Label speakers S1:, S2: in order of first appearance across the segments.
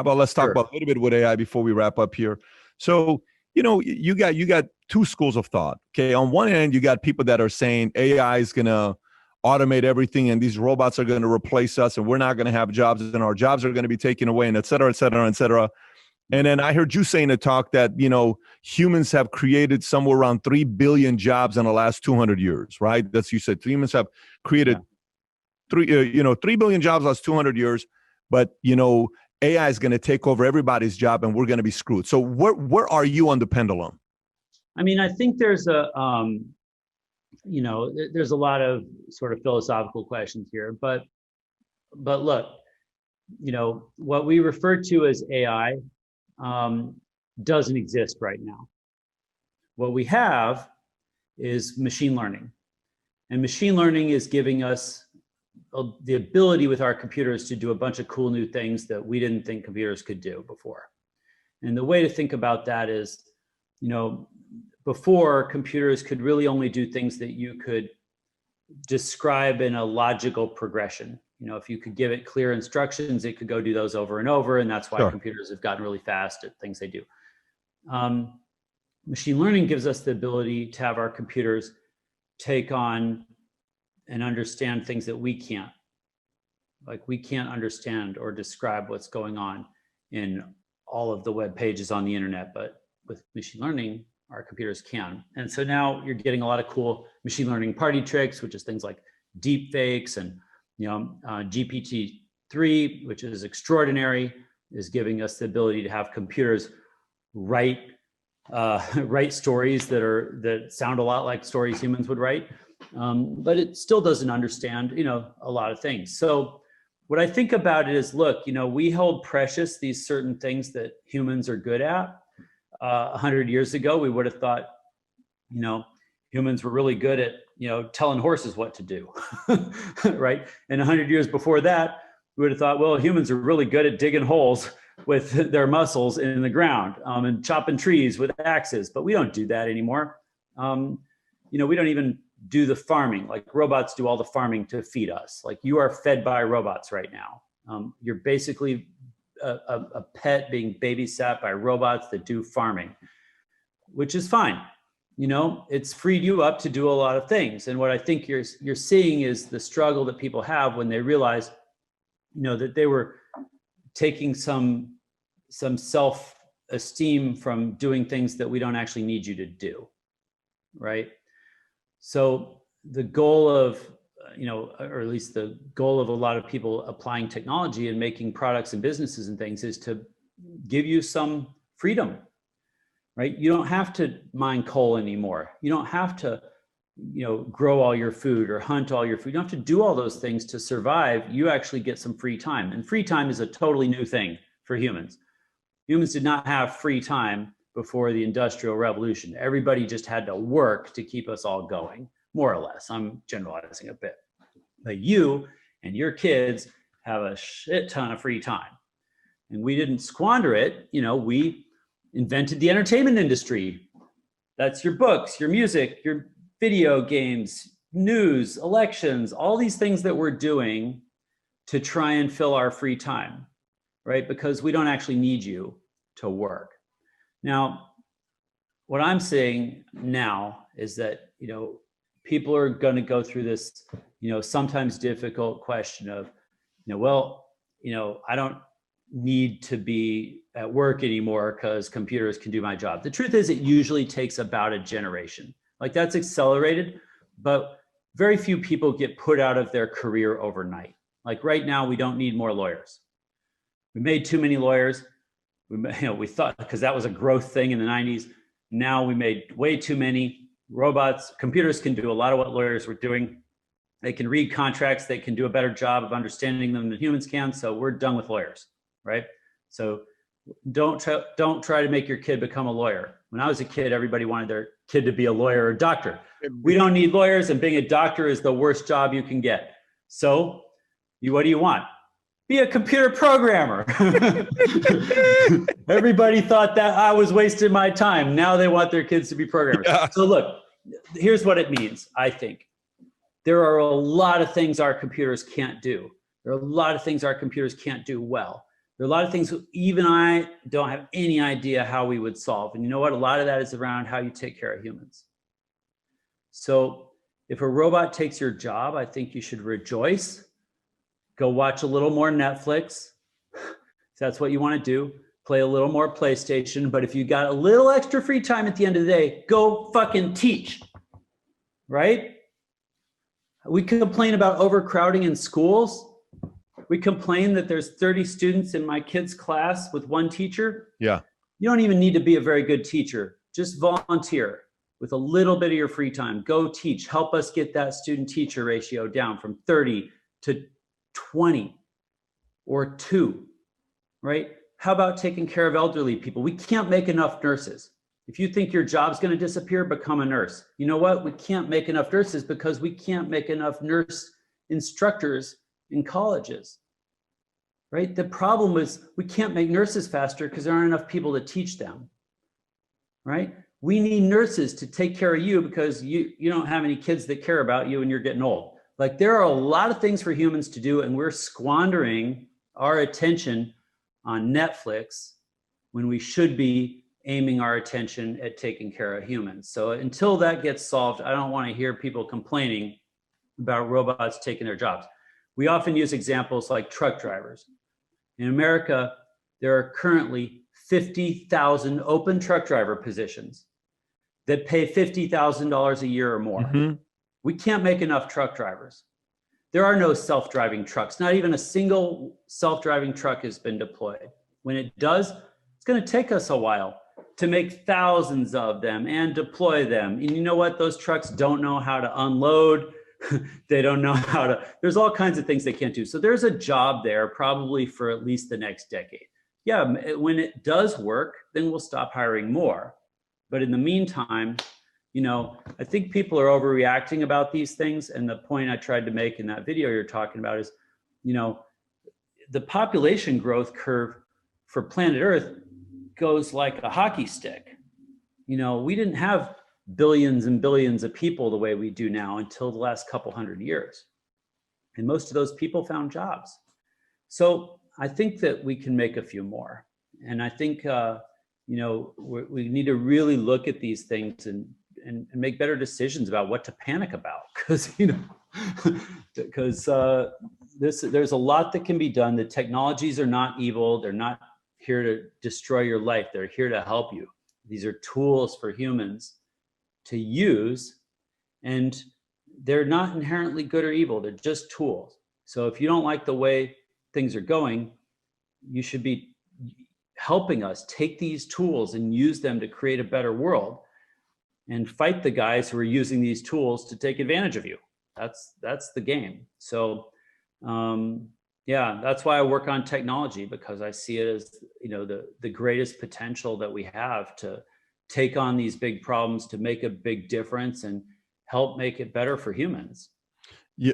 S1: about let's talk
S2: Sure.
S1: about a little bit with AI before we wrap up here. So, you got two schools of thought. Okay. On one end, you got people that are saying AI is gonna automate everything and these robots are gonna replace us and we're not gonna have jobs and our jobs are gonna be taken away and et cetera, et cetera, et cetera. And then I heard you say in a talk that, humans have created somewhere around 3 billion jobs in the last 200 years, right? That's, you said humans have created 3 billion jobs last 200 years, but, AI is going to take over everybody's job and we're going to be screwed. So where are you on the pendulum?
S2: I mean, I think there's there's a lot of sort of philosophical questions here, but look, what we refer to as AI doesn't exist right now. What we have is machine learning, and machine learning is giving us the ability with our computers to do a bunch of cool new things that we didn't think computers could do before. And the way to think about that is, before, computers could really only do things that you could describe in a logical progression. If you could give it clear instructions, it could go do those over and over. And that's why computers have gotten really fast at things they do. Machine learning gives us the ability to have our computers take on and understand things that we can't. Like, we can't understand or describe what's going on in all of the web pages on the internet, but with machine learning, our computers can. And so now you're getting a lot of cool machine learning party tricks, which is things like deep fakes, and GPT-3, which is extraordinary, is giving us the ability to have computers write stories that sound a lot like stories humans would write. But it still doesn't understand, a lot of things. So what I think about it is, look, we hold precious these certain things that humans are good at. 100 years ago, we would have thought, humans were really good at, telling horses what to do, right? And 100 years before that, we would have thought, well, humans are really good at digging holes with their muscles in the ground, and chopping trees with axes, but we don't do that anymore. We don't even do the farming. Like, robots do all the farming to feed us. Like, you are fed by robots right now. You're basically a pet being babysat by robots that do farming, which is fine. It's freed you up to do a lot of things. And what I think you're seeing is the struggle that people have when they realize, that they were taking some self-esteem from doing things that we don't actually need you to do, right? So the goal of, or at least the goal of a lot of people applying technology and making products and businesses and things, is to give you some freedom, right? You don't have to mine coal anymore. You don't have to, grow all your food or hunt all your food. You don't have to do all those things to survive. You actually get some free time. And free time is a totally new thing for humans. Humans did not have free time before the Industrial Revolution. Everybody just had to work to keep us all going, more or less. I'm generalizing a bit. But you and your kids have a shit ton of free time. And we didn't squander it. We invented the entertainment industry. That's your books, your music, your video games, news, elections, all these things that we're doing to try and fill our free time, right? Because we don't actually need you to work. Now, what I'm saying now is that, people are going to go through this, sometimes difficult question of, I don't need to be at work anymore because computers can do my job. The truth is, it usually takes about a generation. Like, that's accelerated, but very few people get put out of their career overnight. Like, right now, we don't need more lawyers. We made too many lawyers. We thought, because that was a growth thing in the 90s. Now we made way too many. Computers can do a lot of what lawyers were doing. They can read contracts. They can do a better job of understanding them than humans can. So we're done with lawyers, right? So don't try to make your kid become a lawyer. When I was a kid, everybody wanted their kid to be a lawyer or a doctor. We don't need lawyers, and being a doctor is the worst job you can get. So what do you want? Be a computer programmer. Everybody thought that I was wasting my time. Now they want their kids to be programmers. Yeah. So look, here's what it means, I think. There are a lot of things our computers can't do. There are a lot of things our computers can't do well. There are a lot of things even I don't have any idea how we would solve. And you know what? A lot of that is around how you take care of humans. So if a robot takes your job, I think you should rejoice. Go watch a little more Netflix. If that's what you want to do. Play a little more PlayStation. But if you got a little extra free time at the end of the day, go fucking teach. Right? We complain about overcrowding in schools. We complain that there's 30 students in my kid's class with one teacher.
S1: Yeah.
S2: You don't even need to be a very good teacher. Just volunteer with a little bit of your free time. Go teach. Help us get that student-teacher ratio down from 30 to 20 or 2, right? How about taking care of elderly people? We can't make enough nurses. If you think your job's going to disappear, become a nurse. You know what? We can't make enough nurses because we can't make enough nurse instructors in colleges, right? The problem is we can't make nurses faster because there aren't enough people to teach them, right? We need nurses to take care of you because you don't have any kids that care about you and you're getting old. Like there are a lot of things for humans to do and we're squandering our attention on Netflix when we should be aiming our attention at taking care of humans. So until that gets solved, I don't want to hear people complaining about robots taking their jobs. We often use examples like truck drivers. In America, there are currently 50,000 open truck driver positions that pay $50,000 a year or more.
S1: Mm-hmm.
S2: We can't make enough truck drivers. There are no self-driving trucks. Not even a single self-driving truck has been deployed. When it does, it's going to take us a while to make thousands of them and deploy them. And you know what? Those trucks don't know how to unload. They don't know how to, there's all kinds of things they can't do. So there's a job there probably for at least the next decade. Yeah, when it does work, then we'll stop hiring more. But in the meantime, you know, I think people are overreacting about these things. And the point I tried to make in that video you're talking about is, you know, the population growth curve for planet Earth goes like a hockey stick. You know, we didn't have billions and billions of people the way we do now until the last couple hundred years. And most of those people found jobs. So I think that we can make a few more. And I think, you know, we need to really look at these things and make better decisions about what to panic about. Because, you know, because there's a lot that can be done. The technologies are not evil. They're not here to destroy your life. They're here to help you. These are tools for humans to use, and they're not inherently good or evil. They're just tools. So if you don't like the way things are going, you should be helping us take these tools and use them to create a better world and fight the guys who are using these tools to take advantage of you. That's the game. So yeah, that's why I work on technology, because I see it as, you know, the greatest potential that we have to take on these big problems, to make a big difference and help make it better for humans.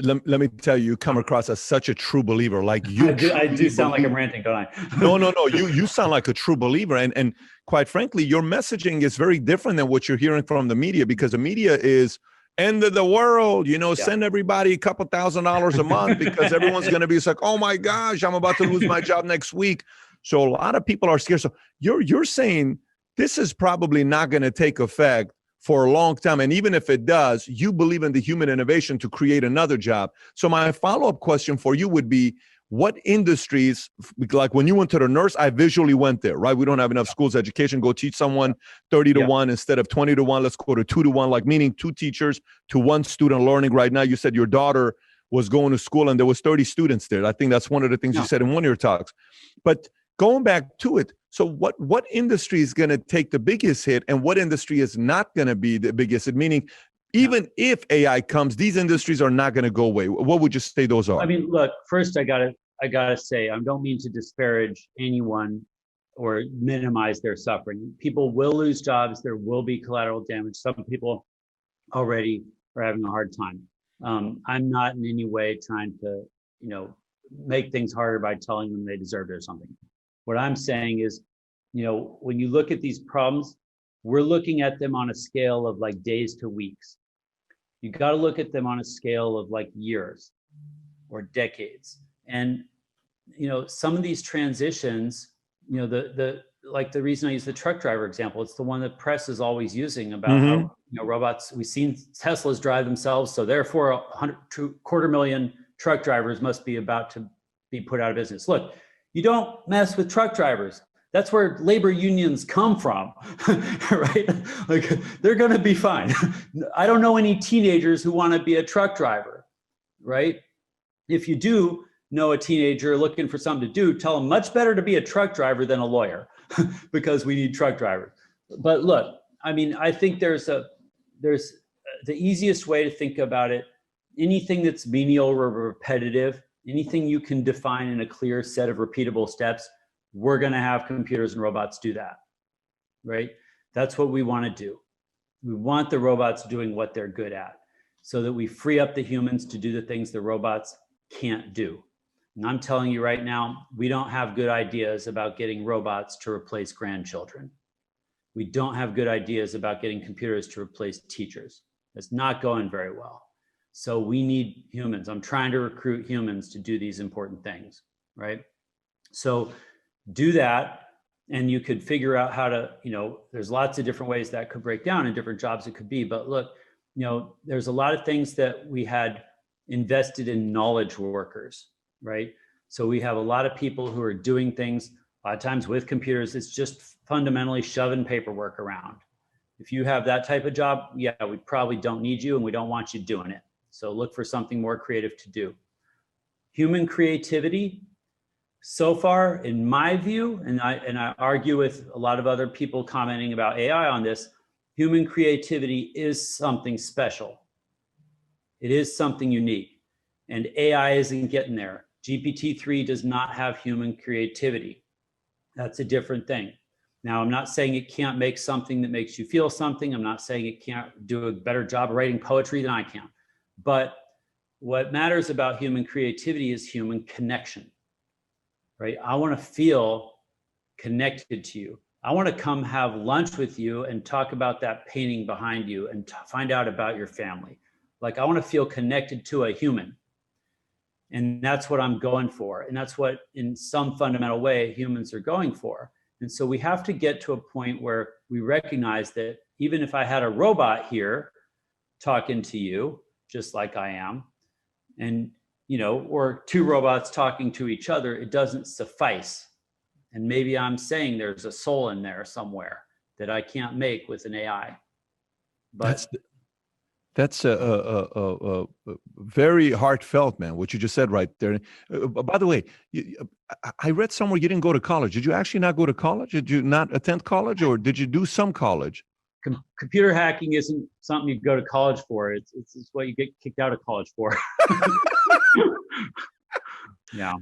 S1: Let me tell you, you come across as such a true believer. Like you,
S2: I do sound like I'm ranting, don't I?
S1: No. You sound like a true believer, and quite frankly, your messaging is very different than what you're hearing from the media, because the media is end of the world. You know, send everybody a couple $1,000s a month because everyone's going to be like, oh my gosh, I'm about to lose my job next week. So a lot of people are scared. So you're saying this is probably not going to take effect for a long time. And even if it does, you believe in the human innovation to create another job. So my follow-up question for you would be, what industries, like when you went to the nurse, I visually went there, right? We don't have enough schools education. Go teach someone 30 to 1 instead of 20 to 1. Let's go to 2 to 1, like meaning 2 teachers to 1 student learning. Right now, you said your daughter was going to school and there was 30 students there. I think that's one of the things you said in one of your talks. But going back to it, so what industry is going to take the biggest hit and what industry is not going to be the biggest hit? Meaning, even if AI comes, these industries are not going to go away. What would you say those are?
S2: I mean, look, first I gotta say, I don't mean to disparage anyone or minimize their suffering. People will lose jobs. There will be collateral damage. Some people already are having a hard time. I'm not in any way trying to, you know, make things harder by telling them they deserve it or something. What I'm saying is, you know, when you look at these problems, we're looking at them on a scale of like days to weeks. You got to look at them on a scale of like years or decades. And some of these transitions, like the reason I use the truck driver example, it's the one that press is always using about how robots. We've seen Teslas drive themselves, so therefore 250,000 truck drivers must be about to be put out of business. Look, you don't mess with truck drivers. That's where labor unions come from, right? Like they're going to be fine. I don't know any teenagers who want to be a truck driver, right? If you do know a teenager looking for something to do, tell them much better to be a truck driver than a lawyer because we need truck drivers. But look, I mean, I think there's the easiest way to think about it. Anything that's menial or repetitive, anything you can define in a clear set of repeatable steps, we're going to have computers and robots do that, right? That's what we want to do. We want the robots doing what they're good at so that we free up the humans to do the things the robots can't do. And I'm telling you right now, we don't have good ideas about getting robots to replace grandchildren. We don't have good ideas about getting computers to replace teachers. It's not going very well. So we need humans. I'm trying to recruit humans to do these important things, right? So do that, and you could figure out how to, there's lots of different ways that could break down and different jobs it could be. But look, there's a lot of things that we had invested in knowledge workers, right? So we have a lot of people who are doing things a lot of times with computers. It's just fundamentally shoving paperwork around. If you have that type of job, yeah, we probably don't need you and we don't want you doing it. So look for something more creative to do. Human creativity, so far, in my view, and I argue with a lot of other people commenting about AI on this, human creativity is something special. It is something unique, and AI isn't getting there. GPT-3 does not have human creativity. That's a different thing. Now, I'm not saying it can't make something that makes you feel something. I'm not saying it can't do a better job of writing poetry than I can. But what matters about human creativity is human connection. Right? I want to feel connected to you. I want to come have lunch with you and talk about that painting behind you and find out about your family. Like I want to feel connected to a human. And that's what I'm going for. And that's what in some fundamental way humans are going for. And so we have to get to a point where we recognize that even if I had a robot here talking to you, just like I am, and or two robots talking to each other, it doesn't suffice. And maybe I'm saying there's a soul in there somewhere that I can't make with an AI. But
S1: that's a very heartfelt, man, what you just said right there. By the way, I read somewhere you didn't go to college. Did you actually not go to college? Did you not attend college, or did you do some college?
S2: Computer hacking isn't something you go to college for. It's what you get kicked out of college for. Yeah.